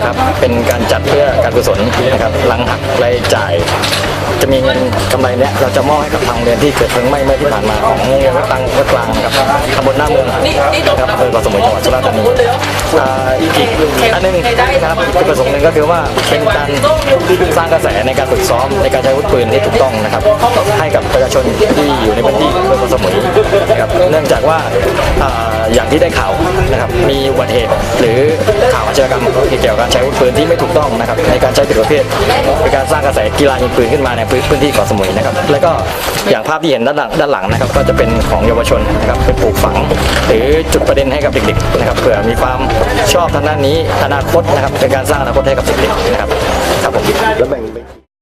นะครับเป็นการจัดเพื่อการกุศลนะครับหลังหักรายจ่ายจะมีเงินกำไรเนี้ยเราจะมอบให้กับทางโรงเรียนที่เกิดเพลิงไหม้เมื่อที่ผ่านมาของโรงเรียนวัดกลางครับตำบลหน้าเมืองนะครับอำเภอเกาะสมุยจังหวัดสุราษฎร์ธานีอีกอันนึงนะครับจุดประสงค์หนึ่งก็คือว่าเป็นการสร้างกระแสในการฝึกซ้อมในการใช้อาวุธปืนที่ถูกต้องนะครับให้กับประชาชนที่อยู่ในพื้นที่อำเภอเกาะสมุยนะครับเนื่องจากว่าอย่างที่ได้ข่าวนะครับมีอุบัติเหตุหรือข่าวอาชญากรรมเกี่ยวกับการใช้อาวุธปืนที่ไม่ถูกต้องนะครับในการใช้ผิดประเภทเป็นการสร้างกระแสกีฬายิงปืนขึ้นมาในพื้นที่เกาะสมุยนะครับแล้วก็อย่างภาพที่เห็นด้านหลังนะครับก็จะเป็นของเยาวชนนะครับเป็นปลูกฝังหรือจุดประเด็นให้กับเด็กๆนะครับเผื่อมีความชอบทางด้านนี้อนาคตนะครับเป็นการสร้างอนาคตให้กับเด็กๆนะครับครับผมแล้วแบ่ง